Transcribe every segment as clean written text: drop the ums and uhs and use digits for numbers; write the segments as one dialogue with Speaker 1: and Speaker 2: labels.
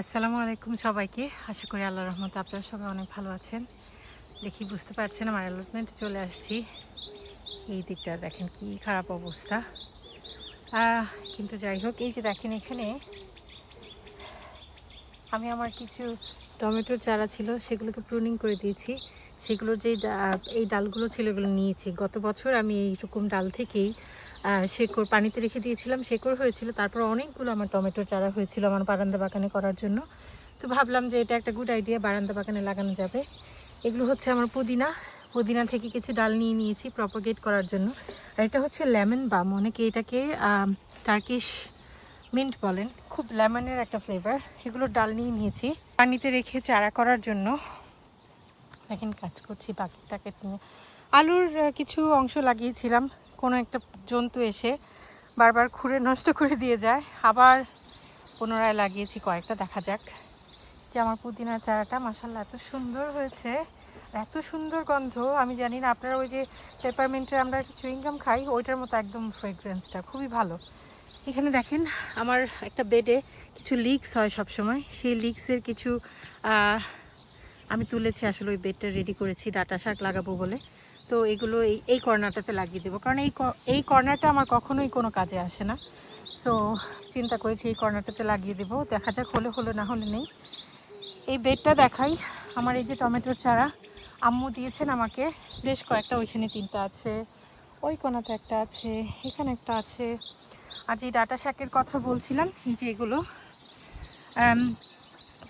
Speaker 1: আসসালামু আলাইকুম সবাইকে। আশা করি আল্লাহর রহমতে আপনারা সবাই অনেক ভালো আছেন। দেখি বুঝতে পারছেন আমার অ্যালটমেন্টে চলে আসছি। এই দিকটা দেখেন কি খারাপ অবস্থা। কিন্তু যাই হোক, এই যে দেখেন এখানে আমি আমার কিছু টমেটোর চারা ছিল সেগুলোকে প্রুনিং করে দিয়েছি। সেগুলোর যে এই ডালগুলো ছিল এগুলো নিয়েছি। গত বছর আমি এইরকম ডাল থেকেই শেকড় পানিতে রেখে দিয়েছিলাম, শেকড় হয়েছিল। তারপর অনেকগুলো আমার টমেটোর চারা হয়েছিল আমার বারান্দা বাগানে করার জন্য। তো ভাবলাম যে এটা একটা গুড আইডিয়া, বারান্দা বাগানে লাগানো যাবে। এগুলো হচ্ছে আমার পুদিনা থেকে কিছু ডাল নিয়ে নিয়েছি প্রপাগেট করার জন্য। আর এটা হচ্ছে লেমন বাম, অনেকে এটাকে টার্কিশ মিন্ট বলেন। খুব লেমনের একটা ফ্লেভার। এগুলোর ডাল নিয়ে নিয়েছি পানিতে রেখে চারা করার জন্য। এখন কাজ করছি বাকিটাকে নিয়ে। আলুর কিছু অংশ লাগিয়েছিলাম, কোনো একটা জন্তু এসে বারবার খুঁড়ে নষ্ট করে দিয়ে যায়। আবার পুনরায় লাগিয়েছি কয়েকটা, দেখা যাক। যে আমার পুদিনার চারাটা মাশাআল্লাহ এত সুন্দর হয়েছে, এত সুন্দর গন্ধ। আমি জানি না আপনারা ওই যে পেপারমিন্টের আমরা একটা চুইংগাম খাই ওইটার মতো একদম ফ্রেগ্রেন্সটা খুবই ভালো। এখানে দেখেন আমার একটা বেডে কিছু লিক্স হয় সবসময়, সেই লিক্সের কিছু আমি তুলেছি। আসলে ওই বেডটা রেডি করেছি ডাঁটা শাক লাগাবো বলে। তো এগুলো এই কর্নারটাতে লাগিয়ে দেবো, কারণ এই কর্নারটা আমার কখনোই কোনো কাজে আসে না। সো চিন্তা করেছি এই কর্নারটাতে লাগিয়ে দেবো, দেখা যাক হলে হলো, না হলে নেই। এই বেডটা দেখাই। আমার এই যে টমেটোর চারা আম্মু দিয়েছেন আমাকে বেশ কয়েকটা, ওইখানে 3টা আছে, ওই কোনাতে একটা আছে, এখানে একটা আছে। আর যে ডাঁটা শাকের কথা বলছিলাম, এই যে এগুলো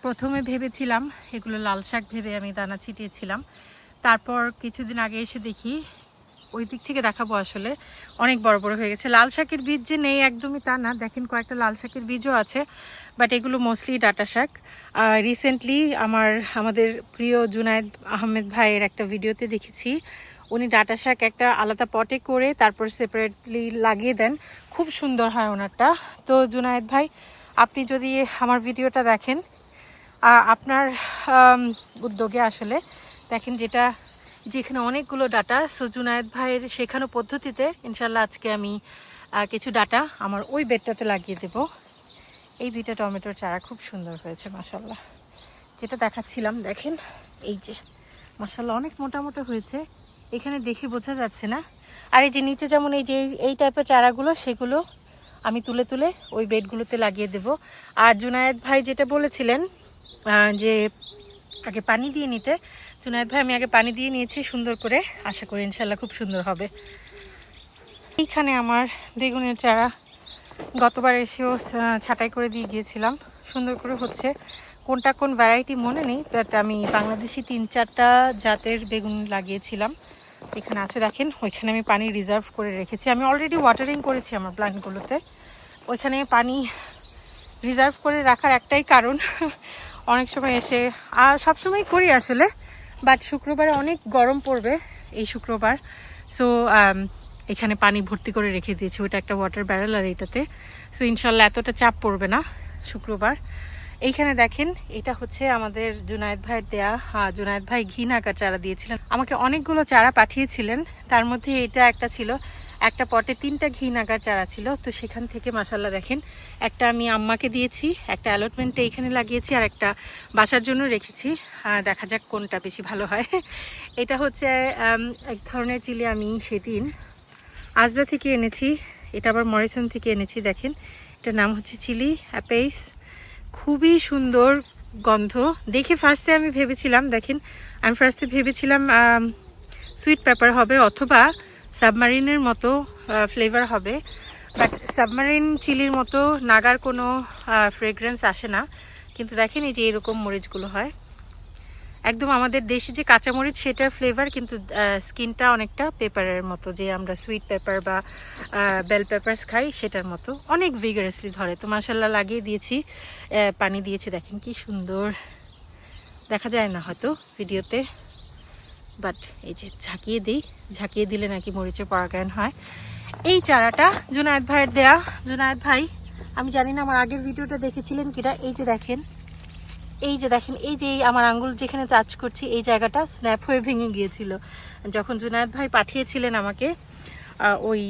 Speaker 1: প্রথমে ভেবেছিলাম এগুলো লাল শাক ভেবে আমি দানা ছিটিয়েছিলাম। তারপর কিছুদিন আগে এসে দেখি, ওই দিক থেকে দেখাবো, আসলে অনেক বড় বড় হয়ে গেছে। লাল শাকের বীজ যে নেই একদমই তা না, দেখেন কয়েকটা লাল শাকের বীজও আছে, বাট এগুলো মোস্টলি ডাঁটা শাক। রিসেন্টলি আমাদের প্রিয় জুনায়েদ আহমেদ ভাইয়ের একটা ভিডিওতে দেখেছি, উনি ডাঁটা শাক একটা আলাদা পটে করে তারপর সেপারেটলি লাগিয়ে দেন, খুব সুন্দর হয় ওনারটা। তো জুনায়েদ ভাই, আপনি যদি আমার ভিডিওটা দেখেন, আপনার উদ্যোগে আসলে দেখেন যেখানে অনেকগুলো ডাটা, সো জুনায়েদ ভাইয়ের শেখানো পদ্ধতিতে ইনশাল্লাহ আজকে আমি কিছু ডাটা আমার ওই বেডটাতে লাগিয়ে দেব। এই 2টা টমেটোর চারা খুব সুন্দর হয়েছে মাশাল্লাহ, যেটা দেখাচ্ছিলাম দেখেন। এই যে মাশাল্লাহ অনেক মোটা মোটা হয়েছে, এখানে দেখে বোঝা যাচ্ছে না। আর এই যে নিচে যেমন এই টাইপের চারাগুলো, সেগুলো আমি তুলে তুলে ওই বেডগুলোতে লাগিয়ে দেব। আর জুনায়েদ ভাই যেটা বলেছিলেন যে আগে পানি দিয়ে নিতে, জুনায়েদ ভাই আমি আগে পানি দিয়ে নিয়েছি সুন্দর করে, আশা করি ইনশাল্লাহ খুব সুন্দর হবে। এইখানে আমার বেগুনের চারা গতবার এসেও ছাঁটাই করে দিয়ে গিয়েছিলাম, সুন্দর করে হচ্ছে। কোনটা কোন ভ্যারাইটি মনে নেই, বাট আমি বাংলাদেশি 3-4টা জাতের বেগুন লাগিয়েছিলাম। এখানে আছে দেখেন, ওইখানে আমি পানি রিজার্ভ করে রেখেছি। আমি অলরেডি ওয়াটারিং করেছি আমার প্ল্যান্টগুলোতে। ওইখানে পানি রিজার্ভ করে রাখার একটাই কারণ, অনেক সময় এসে, আর সবসময় করি আসলে, বাট শুক্রবারে অনেক গরম পড়বে এই শুক্রবার। সো এখানে পানি ভর্তি করে রেখে দিয়েছি, ওটা একটা ওয়াটার ব্যারেল, আর এটাতে। সো ইনশাল্লাহ এতটা চাপ পড়বে না শুক্রবার। এইখানে দেখেন, এটা হচ্ছে আমাদের জুনায়েদ ভাইয়ের দেয়া। জুনায়েদ ভাই ঘি নাগার চারা দিয়েছিলেন আমাকে, অনেকগুলো চারা পাঠিয়েছিলেন, তার মধ্যে এটা একটা ছিল। একটা পটে 3টা ঘি নাগার চারা ছিল, তো সেখান থেকে মাশাল্লাহ দেখেন, একটা আমি আম্মাকে দিয়েছি, একটা অ্যালটমেন্টে এইখানে লাগিয়েছি, আর একটা বাসার জন্য রেখেছি। দেখা যাক কোনটা বেশি ভালো হয়। এটা হচ্ছে এক ধরনের চিলি, আমি সেদিন আজদা থেকে এনেছি, এটা আবার মরিসন থেকে এনেছি। দেখেন এটার নাম হচ্ছে চিলি অ্যাপেইস, খুবই সুন্দর গন্ধ। দেখে ফার্স্টে আমি ভেবেছিলাম, দেখেন আমি ফার্স্টে ভেবেছিলাম সুইট পেপার হবে অথবা সাবমারিনের মতো ফ্লেভার হবে, বাট সাবমারিন চিলির মতো নাগার কোনো ফ্রেগ্রেন্স আসে না। কিন্তু দেখেন এই যে এরকম মরিচগুলো হয়, একদম আমাদের দেশি যে কাঁচামরিচ সেটার ফ্লেভার, কিন্তু স্কিনটা অনেকটা পেপারের মতো, যে আমরা সুইট পেপার বা বেল পেপারস খাই সেটার মতো, অনেক ভিগারাসলি ধরে। তো মাশাল্লাহ লাগিয়ে দিয়েছি, পানি দিয়েছি, দেখেন কি সুন্দর দেখা যায় না হয়তো ভিডিওতে, বাট এই যে ঝাঁকিয়ে দিলে নাকি মরিচে পরাগায়ন হয়। এই চারাটা জুনায়েদ ভাইয়ের দেয়া। জুনায়েদ ভাই, আমি জানি না আমার আগের ভিডিওটা দেখেছিলেন কিনা, এই যে দেখেন এই যে আমার আঙ্গুল যেখানে টাচ করছি এই জায়গাটা স্ন্যাপ হয়ে ভেঙে গিয়েছিল যখন জুনায়েদ ভাই পাঠিয়েছিলেন আমাকে ওই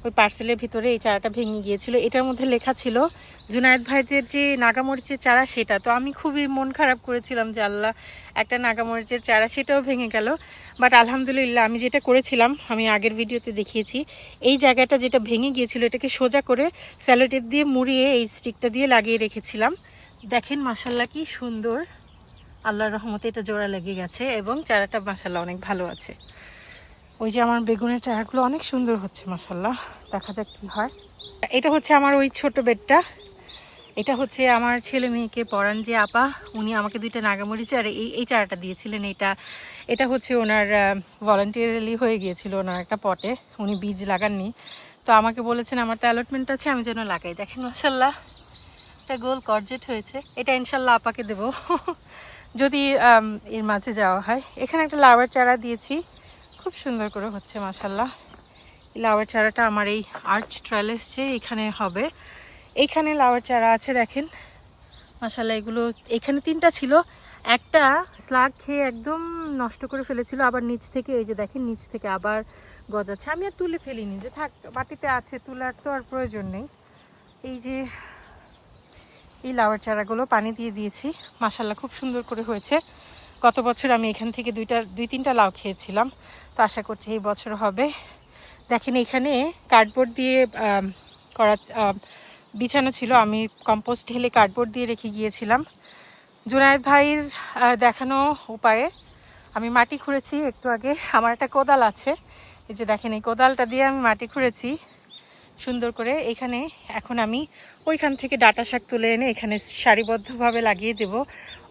Speaker 1: ওই পার্সেলের ভিতরে এই চারাটা ভেঙে গিয়েছিল। এটার মধ্যে লেখা ছিল জুনায়েদ ভাইদের যে নাগামরিচের চারা সেটা। তো আমি খুবই মন খারাপ করেছিলাম যে আল্লাহ, একটা নাগামরিচের চারা সেটাও ভেঙে গেল। বাট আলহামদুলিল্লাহ আমি যেটা করেছিলাম, আমি আগের ভিডিওতে দেখিয়েছি, এই জায়গাটা যেটা ভেঙে গিয়েছিল এটাকে সোজা করে স্যালোটেপ দিয়ে মুড়িয়ে এই স্টিকটা দিয়ে লাগিয়ে রেখেছিলাম। দেখেন মাশাল্লাহ কি সুন্দর, আল্লাহর রহমতে এটা জোড়া লেগে গেছে এবং চারাটা মাশাল্লাহ অনেক ভালো আছে। ওই যে আমার বেগুনের চারাগুলো অনেক সুন্দর হচ্ছে মাশাল্লাহ, দেখা যাক কি হয়। এটা হচ্ছে আমার ওই ছোট বেডটা, এটা হচ্ছে আমার ছেলে মেয়েকে পড়ান যে আপা, উনি আমাকে 2টা নাগামরিচ আর এই চারাটা দিয়েছিলেন। এটা হচ্ছে ওনার ভলান্টিয়ারলি হয়ে গিয়েছিল ওনার একটা পটে, উনি বীজ লাগাননি। তো আমাকে বলেছেন আমার তো অ্যালটমেন্ট আছে, আমি যেন লাগাই। দেখেন মাশাল্লাহ একটা গোল করজেট হয়েছে, এটা ইনশাল্লাহ আপাকে দেব যদি এর মাঝে যাওয়া হয়। এখানে একটা লাউয়ের চারা দিয়েছি, খুব সুন্দর করে হচ্ছে মাশাল্লাহ। লাউয়ের চারাটা আমার এই আর্চ ট্রেলেস যে এখানে হবে, এইখানে লাউয়ের চারা আছে দেখেন মাশাল্লাহ। এগুলো এখানে 3টা ছিল, একটা স্লাগ খেয়ে একদম নষ্ট করে ফেলেছিল, আবার নিচ থেকে এই যে দেখেন নিচ থেকে আবার গজাচ্ছে। আমি আর তুলে ফেলিনি, যে থাক মাটিতে আছে, তোলার তো আর প্রয়োজন নেই। এই যে এই লাউয়ের চারাগুলো পানি দিয়ে দিয়েছি, মাশাল্লাহ খুব সুন্দর করে হয়েছে। গত বছর আমি এখান থেকে 2-3টা লাউ খেয়েছিলাম, তো আশা করছি এই বছর হবে। দেখেন এখানে কার্ডবোর্ড দিয়ে করা বিছানো ছিল, আমি কম্পোস্ট ঢেলে কার্ডবোর্ড দিয়ে রেখে গিয়েছিলাম। জুনায়েদ ভাইয়ের দেখানো উপায়ে আমি মাটি খুঁড়েছি একটু আগে। আমার একটা কোদাল আছে, এই যে দেখেন এই কোদালটা দিয়ে আমি মাটি খুঁড়েছি সুন্দর করে। এখানে এখন আমি ওইখান থেকে ডাঁটা শাক তুলে এনে এখানে সারিবদ্ধভাবে লাগিয়ে দেব।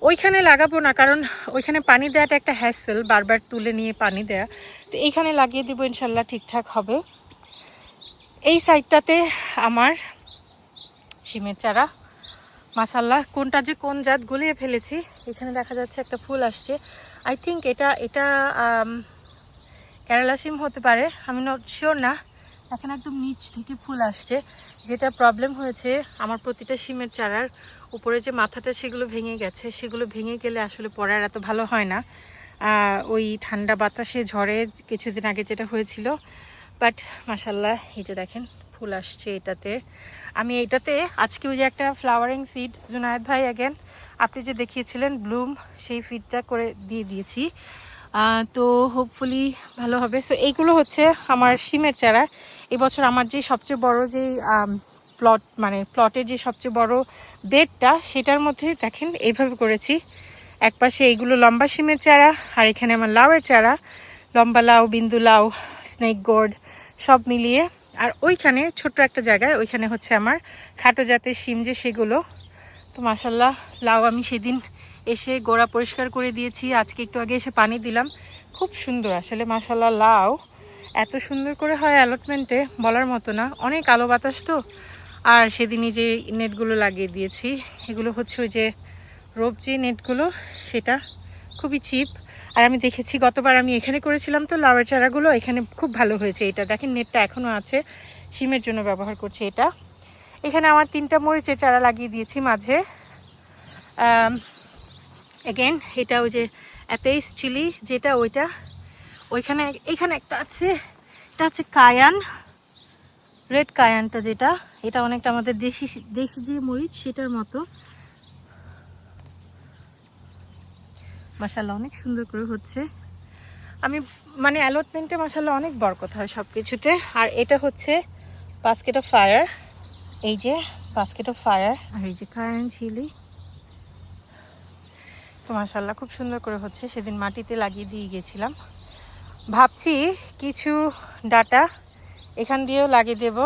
Speaker 1: ওইখানে লাগাবো না, কারণ ওইখানে পানি দেওয়াটা একটা হ্যাসেল, বারবার তুলে নিয়ে পানি দেয়া। তো এইখানে লাগিয়ে দেবো, ইনশাল্লাহ ঠিকঠাক হবে। এই সাইডটাতে আমার শিমের চারা মাশাল্লাহ, কোনটা যে কোন জাত গলিয়ে ফেলেছি। এখানে দেখা যাচ্ছে একটা ফুল আসছে, আই থিঙ্ক এটা কেরালা শিম হতে পারে, আমি নট শিওর না। এখানে একদম নিচ থেকে ফুল আসছে। যেটা প্রবলেম হয়েছে আমার প্রতিটা শিমের চারার উপরে যে মাথাটা সেগুলো ভেঙে গেছে, সেগুলো ভেঙে গেলে আসলে পড়ার এত ভালো হয় না, ওই ঠান্ডা বাতাসে ঝড়ে কিছুদিন আগে যেটা হয়েছিল। বাট মাশাল্লাহ এই যে দেখেন ফুল আসছে এটাতে। আমি এইটাতে আজকে ওই যে একটা ফ্লাওয়ারিং ফিড জুনায়েদ ভাই অ্যাগেন আপনি যে দেখিয়েছিলেন ব্লুম, সেই ফিডটা করে দিয়ে দিয়েছি। তো হোপফুলি ভালো হবে। সো এইগুলো হচ্ছে আমার শিমের চারা। এবছর আমার যে সবচেয়ে বড় যে প্লটের যে সবচেয়ে বড় বেডটা, সেটার মধ্যে দেখেন এইভাবে করেছি। একপাশে এইগুলো লম্বা শিমের চারা, আর এখানে আমার লাউয়ের চারা, লম্বা লাউ, বিন্দু লাউ, স্নেক গোর্ড সব মিলিয়ে। আর ওইখানে ছোট্ট একটা জায়গায় ওইখানে হচ্ছে আমার খাটো জাতের শিম যে সেগুলো। তো মাশাল্লাহ লাউ আমি সেদিন এসে গোড়া পরিষ্কার করে দিয়েছি, আজকে একটু আগে এসে পানি দিলাম। খুব সুন্দর আসলে মাশাল্লাহ, লাউ এত সুন্দর করে হয় অ্যালটমেন্টে বলার মতো না। অনেক আলো বাতাস তো। আর সেদিনই যে নেটগুলো লাগিয়ে দিয়েছি, এগুলো হচ্ছে ওই যে রোপ যে নেটগুলো, সেটা খুবই চিপ। আর আমি দেখেছি গতবার আমি এখানে করেছিলাম, তো লাউয়ের চারাগুলো এখানে খুব ভালো হয়েছে। এটা দেখেন নেটটা এখনও আছে, শিমের জন্য ব্যবহার করছি এটা। এখানে আমার 3টা মরিচের চারা লাগিয়ে দিয়েছি মাঝে। এগেন এটা ওই যে অ্যাপেস চিলি যেটা, ওইটা ওইখানে এখানে একটা আছে, এটা হচ্ছে কায়ান, রেড কায়ানটা যেটা, এটা অনেকটা আমাদের দেশি যে মরিচ সেটার মতো। মাশাআল্লাহ অনেক সুন্দর করে হচ্ছে। আমি মানে অ্যালটমেন্টে মাশাআল্লাহ অনেক বরকত হয় সব কিছুতে। আর এটা হচ্ছে বাস্কেট অফ ফায়ার, এই যে বাস্কেট অফ ফায়ার, আর এই যে কায়ান চিলি। তো মাশাআল্লাহ খুব সুন্দর করে হচ্ছে। সেদিন মাটিতে লাগিয়ে দিয়ে গেছিলাম, ভাবছি কিছু ডাটা এখান দিয়েও লাগিয়ে দেব,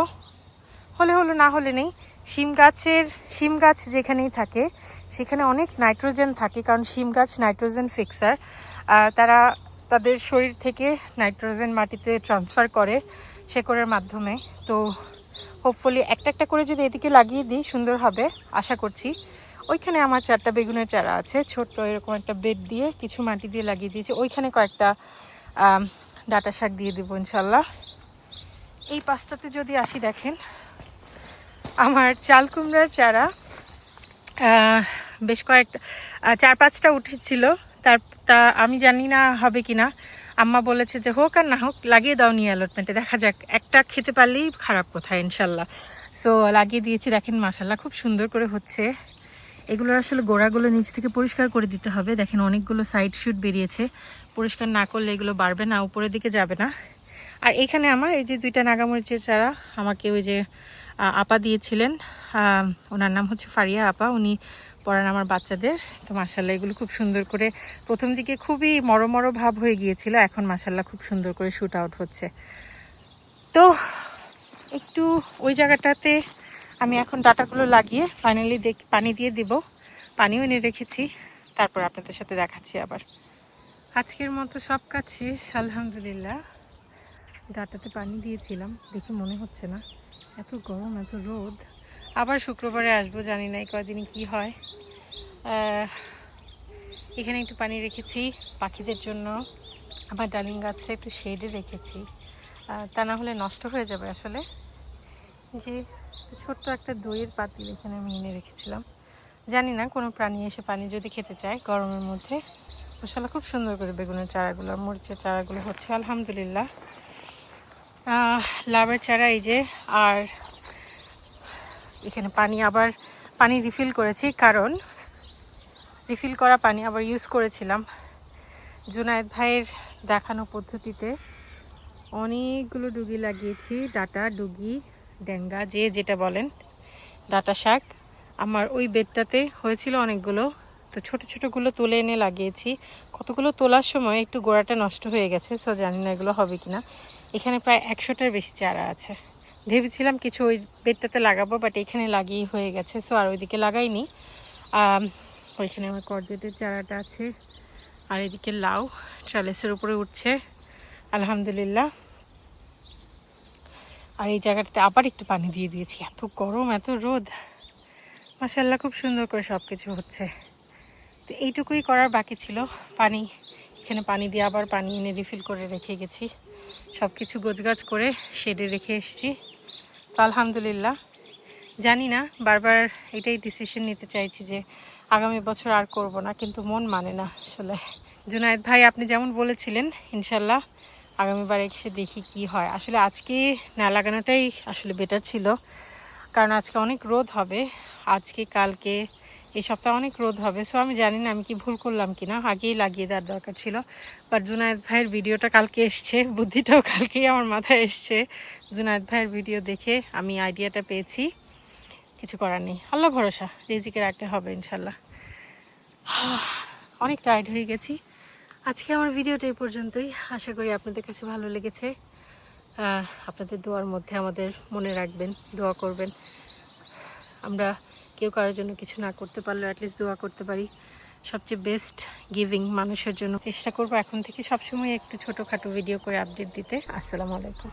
Speaker 1: হলে হলো না হলে নেই। শিম গাছ যেখানেই থাকে সেখানে অনেক নাইট্রোজেন থাকে, কারণ শিম গাছ নাইট্রোজেন ফিক্সার। তারা তাদের শরীর থেকে নাইট্রোজেন মাটিতে ট্রান্সফার করে শেকড়ের মাধ্যমে। তো হোপফুলি একটা একটা করে যদি এদিকে লাগিয়ে দিই সুন্দর হবে আশা করছি। ওইখানে আমার 4টা বেগুনের চারা আছে, ছোট্ট এরকম একটা বেড দিয়ে কিছু মাটি দিয়ে লাগিয়ে দিয়েছি। ওইখানে কয়েকটা ডাঁটা শাক দিয়ে দেবো ইনশাল্লাহ। এই পাশটাতে যদি আসি, দেখেন আমার চাল কুমড়ার চারা বেশ কয়েকটা 4-5টা উঠেছিল। তা আমি জানি না হবে কিনা। আম্মা বলেছে যে হোক আর না হোক লাগিয়ে দাও নিয়ে অ্যালটমেন্টে, দেখা যাক একটা খেতে পারলেই খারাপ কোথায় ইনশাল্লাহ। সো লাগিয়ে দিয়েছি, দেখেন মাশাল্লাহ খুব সুন্দর করে হচ্ছে। এগুলোর আসলে গোড়াগুলো নিচ থেকে পরিষ্কার করে দিতে হবে। দেখেন অনেকগুলো সাইড শুট বেরিয়েছে, পরিষ্কার না করলে এগুলো বাড়বে না, উপরের দিকে যাবে না। আর এখানে আমার এই যে 2টা নাগামরিচের চারা আমাকে ওই যে আপা দিয়েছিলেন, ওনার নাম হচ্ছে ফারিয়া আপা, উনি পড়ান আমার বাচ্চাদের। তো মাশাল্লাহ এগুলো খুব সুন্দর করে, প্রথম দিকে খুবই মরো ভাব হয়ে গিয়েছিল, এখন মাশাল্লাহ খুব সুন্দর করে শুট আউট হচ্ছে। তো একটু ওই জায়গাটাতে আমি এখন ডাটাগুলো লাগিয়ে ফাইনালি পানি দিয়ে দিব, পানিও এনে রেখেছি, তারপর আপনাদের সাথে দেখাচ্ছি আবার। আজকের মতো সব কাজ শেষ আলহামদুলিল্লাহ। ডাটাতে পানি দিয়েছিলাম, দেখে মনে হচ্ছে না, এত গরম এত রোদ। আবার শুক্রবারে আসবো, জানি না এই কদিনে কি হয়। এখানে একটু পানি রেখেছি পাখিদের জন্য, আমার ডালিম গাছটা একটু শেডে রেখেছি, তা না হলে নষ্ট হয়ে যাবে আসলে। যে ছোট্ট একটা দইয়ের পাতিল এখানে আমি এনে রেখেছিলাম, জানি না কোনো প্রাণী এসে পানি যদি খেতে চায় গরমের মধ্যে। মাশাআল্লাহ খুব সুন্দর করে বেগুনের চারাগুলো, মরিচের চারাগুলো হচ্ছে আলহামদুলিল্লাহ। লাভের চারা এই যে, আর এখানে পানি রিফিল করেছি, কারণ রিফিল করা পানি আবার ইউজ করেছিলাম জুনায়েদ ভাইয়ের দেখানো পদ্ধতিতে। অনেকগুলো ডুগি লাগিয়েছি, ডাটা ডুগি ডেঙ্গা যে যেটা বলেন, ডাটা শাক। আমার ওই বেডটাতে হয়েছিল অনেকগুলো, তো ছোট ছোটগুলো তুলে এনে লাগিয়েছি। কতগুলো তোলার সময় একটু গোড়াটা নষ্ট হয়ে গেছে, সো জানি না এগুলো হবে কিনা। এখানে প্রায় 100টার বেশি চারা আছে, ভেবেছিলাম কিছু ওই বেডটাতে লাগাবো, বাট এখানে লাগিয়ে হয়ে গেছে, সো আর ওইদিকে লাগাইনি। ওইখানে আমার করজেটের চারাটা আছে, আর এদিকে লাউ ট্রালেসের উপরে উঠছে আলহামদুলিল্লাহ। আর এই জায়গাটাতে আবার একটু পানি দিয়ে দিয়েছি, এত গরম এত রোদ, মাশাআল্লাহ খুব সুন্দর করে সব কিছু হচ্ছে। তো এইটুকুই করার বাকি ছিল, এখানে পানি দিয়ে আবার পানি এনে রিফিল করে রেখে গেছি, সব কিছু গোছগাছ করে শেডে রেখে এসেছি। তো আলহামদুলিল্লাহ, জানি না, বারবার এটাই ডিসিশন নিতে চাইছি যে আগামী বছর আর করব না, কিন্তু মন মানে না আসলে। জুনায়েদ ভাই আপনি যেমন বলেছিলেন ইনশাল্লাহ আগামীবার এসে দেখি কি হয়। আসলে আজকে না লাগানোটাই আসলে বেটার ছিল, কারণ আজকে অনেক রোদ হবে, আজকে কালকে এই সপ্তাহে অনেক রোদ হবে। সো আমি জানি না আমি কি ভুল করলাম কিনা, আগেই লাগিয়ে দেওয়ার দরকার ছিল। বাট জুনায়েদ ভাইয়ের ভিডিওটা কালকে এসছে, বুদ্ধিটাও কালকেই আমার মাথায় এসছে। জুনায়েদ ভাইয়ের ভিডিও দেখে আমি আইডিয়াটা পেয়েছি, কিছু করার নেই, আল্লাহ ভরসা, রিজিকে রাখতে হবে ইনশাল্লাহ। অনেক টায়ার্ড হয়ে গেছি। আজকে আমার ভিডিওটা এই পর্যন্তই, আশা করি আপনাদের কাছে ভালো লেগেছে। আপনাদের দোয়ার মধ্যে আমাদের মনে রাখবেন, দোয়া করবেন। আমরা কেউ কারোর জন্য কিছু না করতে পারলেও অ্যাটলিস্ট দোয়া করতে পারি। সবচেয়ে বেস্ট গিভিং মানুষের জন্য চেষ্টা করব এখন থেকে সবসময় একটু ছোটোখাটো ভিডিও করে আপডেট দিতে। আসসালামু আলাইকুম।